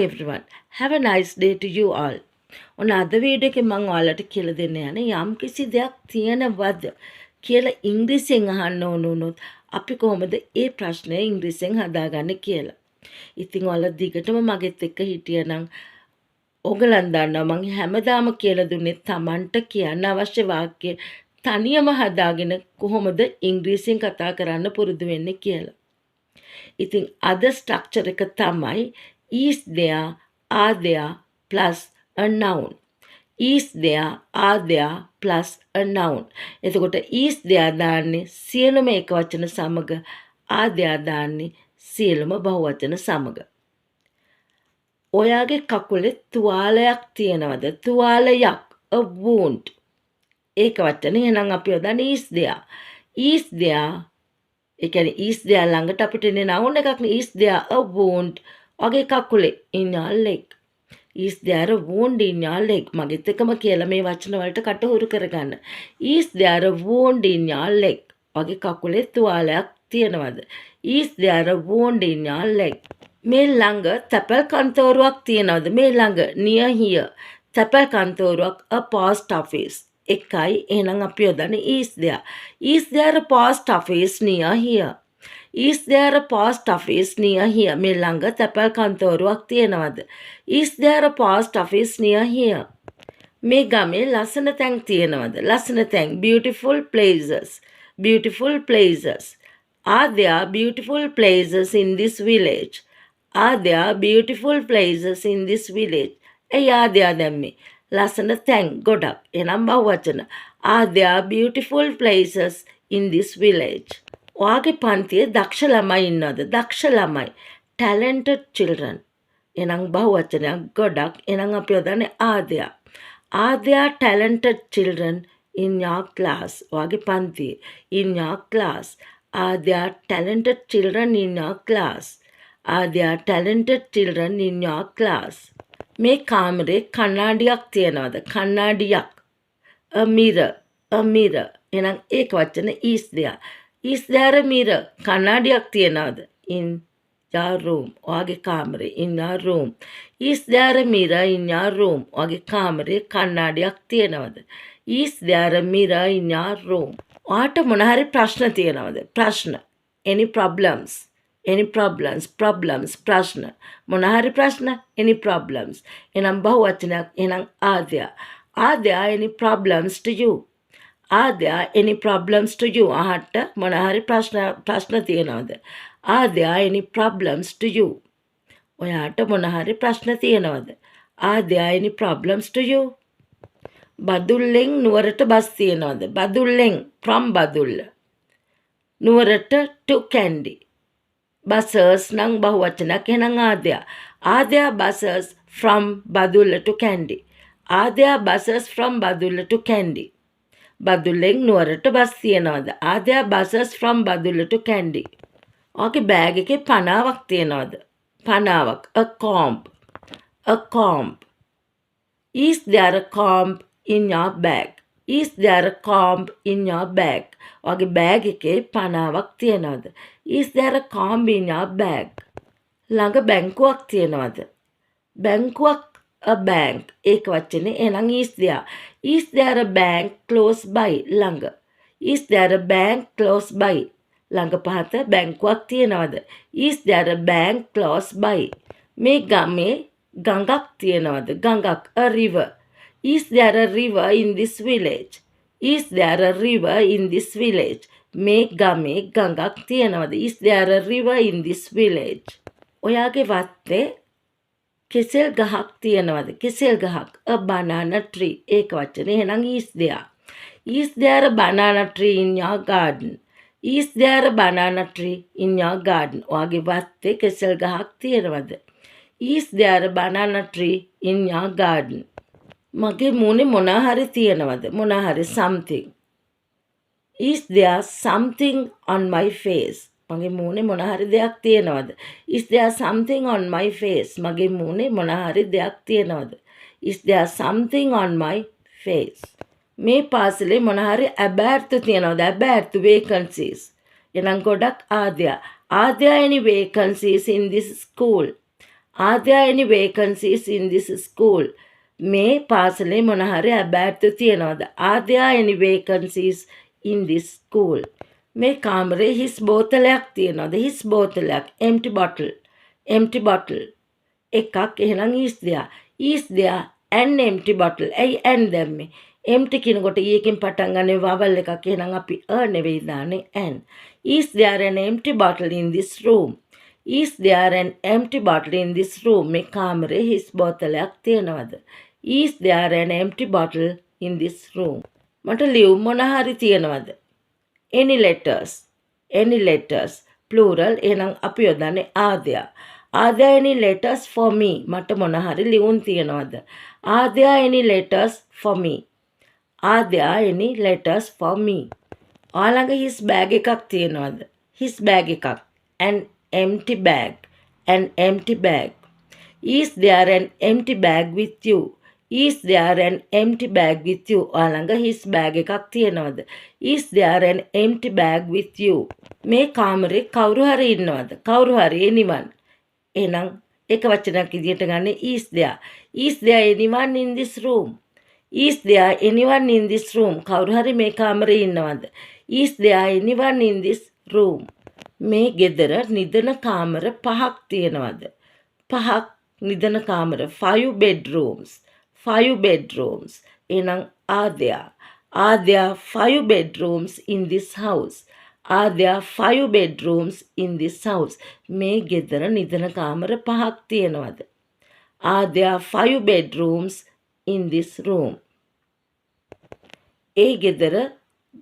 everyone. Have a nice day to you all. ඔන්න අද video එකේ මම ඔයාලට කියලා දෙන්න යන්නේ යම් කිසි දෙයක් තියෙනවද කියලා ඉංග්‍රීසියෙන් අහන්න ඕන වුණොත් අපි කොහොමද ඒ ප්‍රශ්නය ඉංග්‍රීසියෙන් හදාගන්නේ කියලා. ඉතින් ඔයාලා දිගටම මගෙත් එක්ක හිටියනම් ඔයගලන් දන්නවා මම හැමදාම කියලා දුන්නේ Tamanට කියන්න අවශ්‍ය වාක්‍ය තනියම හදාගෙන කොහොමද ඉංග්‍රීසියෙන් කතා කරන්න පුරුදු වෙන්නේ කියලා. ඉතින් අද ස්ට්‍රක්චර් එක තමයි is there, are there plus a noun. Is there, are there plus a noun. එතකොට is there දාන්නේ සියලුම එක වචන සමග, are there දාන්නේ සියලුම බහුවචන සමග. ඔයාගේ කකුලේ තුවාලයක් තියෙනවද? තුවාලයක්, a wound. ඒක වචනේ එහෙනම් අපි යොදන්නේ is there. Is there ඒ කියන්නේ is there ළඟට අපිට එන්නේ noun එකක් නේ. Is there a wound? ඔගේ කකුලේ in your leg. Is there a wound in your leg? මගෙත් එකම කියලා මේ වචන වලට කටහුරු කරගන්න. Is there a wound in your leg? ඔගේ කකුලේ තුවාලයක් තියෙනවද? Is there a wound in your leg? මේ ළඟ තැපැල් කන්තෝරුවක් තියෙනවද? මේ ළඟ near here තැපැල් කන්තෝරුවක් a post office. එකයි එහෙනම් අපි යොදන්නේ is there. Is there a post office near here? Is there a post office near here? මේ ළඟ තැපැල් කන්තෝරුවක් තියෙනවද? Is there a post office near here? මේ ගමේ ලස්සන තැන් තියෙනවද? ලස්සන තැන්, beautiful places. Beautiful places. Are there beautiful places in this village? Are there beautiful places in this village? ඇයි are there දැම්මේ? ලස්සන තැන් ගොඩක්. එනම් බහුවචන. Are there beautiful places in this village? ඔයාගේ පන්තියේ දක්ෂ ළමයි ඉන්නවද? දක්ෂ ළමයි. Talented children. එනම් බහුවචනයක් ගොඩක්. එනම් අපි යොදන්නේ are there. Are there talented children in your class? ඔයාගේ පන්තියේ. In your class. Are there talented children in your class? Are there talented children in your class? මේ කාමරේ කණ්ණාඩියක් තියනවද? කණ්ණාඩියක්. A mirror. A mirror. එහෙනම් ඒක වචන is there. Is there a mirror? කණ්ණාඩියක් තියනවද? In your room. ඔයාගේ කාමරේ. In your room. Is there a mirror in your room? ඔයාගේ කාමරේ කණ්ණාඩියක් තියනවද? Is there a mirror in your room? ඔයාට මොන හරි ප්‍රශ්න තියනවද? ප්‍රශ්න. Any problems? Any problems? Problems. ප්‍රශ්න. මොන හරි ප්‍රශ්න? Any problems. එනම් බහුවචනයක්. එනම් are there. Are there any problems to you? Are there any problems to you? අහට මොන හරි ප්‍රශ්න තියනවද? Are there any problems to you? ඔයාට මොන හරි ප්‍රශ්න තියනවද? Are there any problems to you? බදුල්ලෙන් නුවරට බස් තියනවද? බදුල්ලෙන් from බදුල්ල. නුවරට to Kandy. Buses nang බහුවචනයක් එහෙනම් are there. Are there buses from Badulla to Kandy? Are there buses from Badulla to Kandy? බදුල්ලෙන් නුවරට බස් තියනවද? Are there buses from Badulla to Kandy? ඔයාගේ bag එකේ පනාවක් තියනවද? පනාවක්. A comb. A comb. Is there a comb in your bag? Is there a comb in your bag? ඔයාගේ bag එකේ පනාවක් තියනවද? Is there a comb in your bag? ළඟ බැංකුවක් තියනවද? බැංකුවක් a bank. ඒක වචනේ එහෙනම් is there. Is there a bank close by? ළඟ. Is there a bank close by? ළඟ පහත බැංකුවක් තියනවද? Is there a bank close by? මේ ගමේ ගඟක් තියනවද? ගඟක් a river. Is there a river in this village? Is there a river in this village? මේ ගමේ ගඟක් තියනවද? Is there a river in this village? ඔයාගේ වත්තේ කෙසෙල් ගහක් තියනවද? කෙසෙල් ගහක් a banana tree. ඒක වචනේ එහෙනම් is there. Is there a banana tree in your garden? Is there a banana tree in your garden? ඔයාගේ වත්තේ කෙසෙල් ගහක් තියනවද? Is there a banana tree in your garden? මගේ මූණේ මොනා හරි තියනවද? මොනා හරි something. Is there something on my face? මගේ මූණේ මොනා හරි දෙයක් තියනවද? Is there something on my face? මගේ මූණේ මොනා හරි දෙයක් තියනවද? Is there something on my face? මේ පාසලේ මොනා හරි අබෑර්තු තියනවද? අබෑර්තු vacancies. එහෙනම් ගොඩක් are there. Are there any vacancies in this school? Are there any vacancies in this school? මේ පාසලේ මොන හරි අබෑර්ථ තියනවද? Are there any vacancies in this school? මේ කාමරේ හිස් බෝතලයක් තියනවද? හිස් බෝතලයක්. empty bottle. empty bottle. එකක් එහෙනම් is there an empty bottle? ඇයි an දැම්මේ? empty කියනකොට ඊයකින් පටන් ගන්න vowel එකක්. එහෙනම් අපි a නෙවෙයි දාන්නේ an. Is there an empty bottle in this room? Is there an empty bottle in this room? මේ කාමරේ හිස් බෝතලයක් තියනවද? Is there an empty bottle in this room? මට ලියුම් මොන හරි තියනවද? Any letters? Any letters? Plural. එහෙනම් අපි යොදන්නේ are there. Are there any letters for me? මට මොන හරි ලියුම් තියනවද? Are there any letters for me? Are there any letters for me? ඔයාලඟ his bag එකක් තියනවද? his bag එකක්. An empty bag. An empty bag. Is there an empty bag with you? Is there an empty bag with you? ඔයාලඟ his bag එකක් තියනවද? Is there an empty bag with you? මේ කාමරේ කවුරු හරි ඉන්නවද? කවුරු හරි anyone. එහෙනම් එක වචනයක් විදියට ගන්න is there. Is there anyone in this room? Is there anyone in this room? කවුරු හරි මේ කාමරේ ඉන්නවද? Is there anyone in this room? මේ ගෙදර නිදන කාමර පහක් තියෙනවද? පහක් නිදන කාමර 5 bedrooms. 5 bedrooms. එහෙනම් are there 5 bedrooms in this house? Are there 5 bedrooms in this house? මේ ගෙදර නිදන කාමර පහක් තියෙනවද? Are there 5 bedrooms in this room? ඒ ගෙදර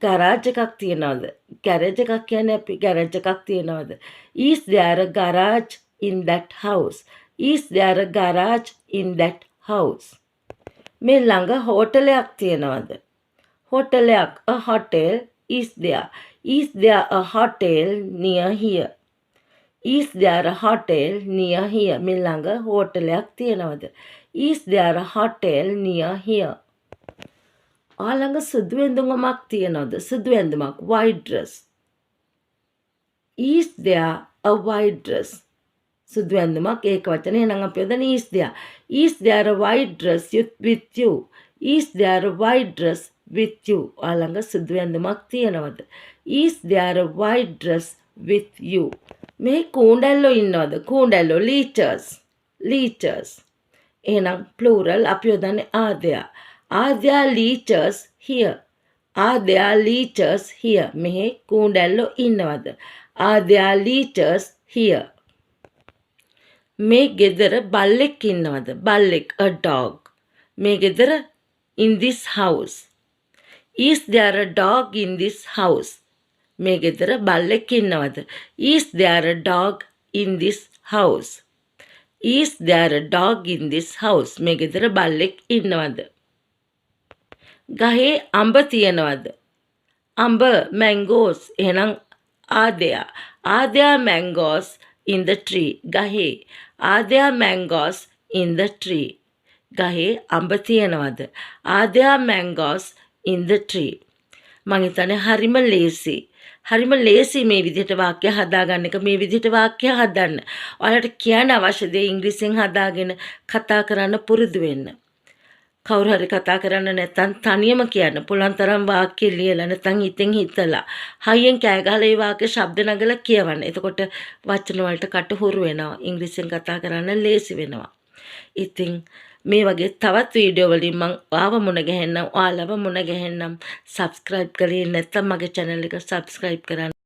ගරාජ් එකක් තියනවද? ගෑරේජ් එකක් කියන්නේ අපි ගෑරේජ් එකක් තියනවද? Is there a garage in that house? Is there a garage in that house? මේ ළඟ හෝටලයක් තියනවද? හෝටලයක්. A hotel is there. Is there a hotel near here? Is there a hotel near here? මේ ළඟ හෝටලයක් තියනවද? Is there a hotel near here? ඔයාලඟ සුදු ඇඳුමක් තියනවද? සුදු ඇඳුමක්. white dress. Is there a white dress? සුදු ඇඳුමක් ඒක වචනේ. එහෙනම් අපි යොදන is there. Is there a white dress with you? Is there a white dress with you? ඔයාලඟ සුදු ඇඳුමක් තියනවද? Is there a white dress with you? මේ කූඩැල්ලෝ ඉන්නවද? කූඩැල්ලෝ leechers. leechers. එහෙනම් plural අපි යොදන්නේ are there. Are there leechers here? Are there leechers here? මෙහි කූඩැල්ලෝ ඉන්නවද? Are there leechers here? මේ ගෙදර බල්ලෙක් ඉන්නවද? බල්ලෙක්. A dog. මේ ගෙදර in this house. Is there a dog in this house? මේ ගෙදර බල්ලෙක් ඉන්නවද? Is there a dog in this house? Is there a dog in this house? මේ ගෙදර බල්ලෙක් ඉන්නවද? ගහේ අඹ තියනවද? අඹ mangoes. එහෙනම් are there mangoes in the tree? ගහේ. Are there mangoes in the tree? ගහේ අඹ තියනවද? Are there mangoes in the tree? මං හිතන්නේ හරිම ලේසි. හරිම ලේසි මේ විදිහට වාක්‍ය හදාගන්න එක. මේ විදිහට වාක්‍ය හදන්න. ඔයාලට කියන්න අවශ්‍ය දේ ඉංග්‍රීසියෙන් හදාගෙන කතා කරන්න පුරුදු වෙන්න. කවුරු හරි කතා කරන්න නැත්නම් තනියම කියන්න. පුළුවන් තරම් වාක්‍ය ලියලා නැත්නම් හිතෙන් හිතලා හයියෙන් කෑ ගහලා ඒ වාක්‍ය ශබ්ද නගලා කියවන්න. එතකොට වචන වලට කට හුරු වෙනවා. ඉංග්‍රීසියෙන් කතා කරන්න ලේසි වෙනවා. ඉතින් මේ වගේ තවත් වීඩියෝ වලින් මම ආව මුණ ගැහෙන්නම්. ඔයාලව මුණ ගැහෙන්නම්. subscribe කරේ නැත්නම් මගේ channel එක subscribe කරන්න.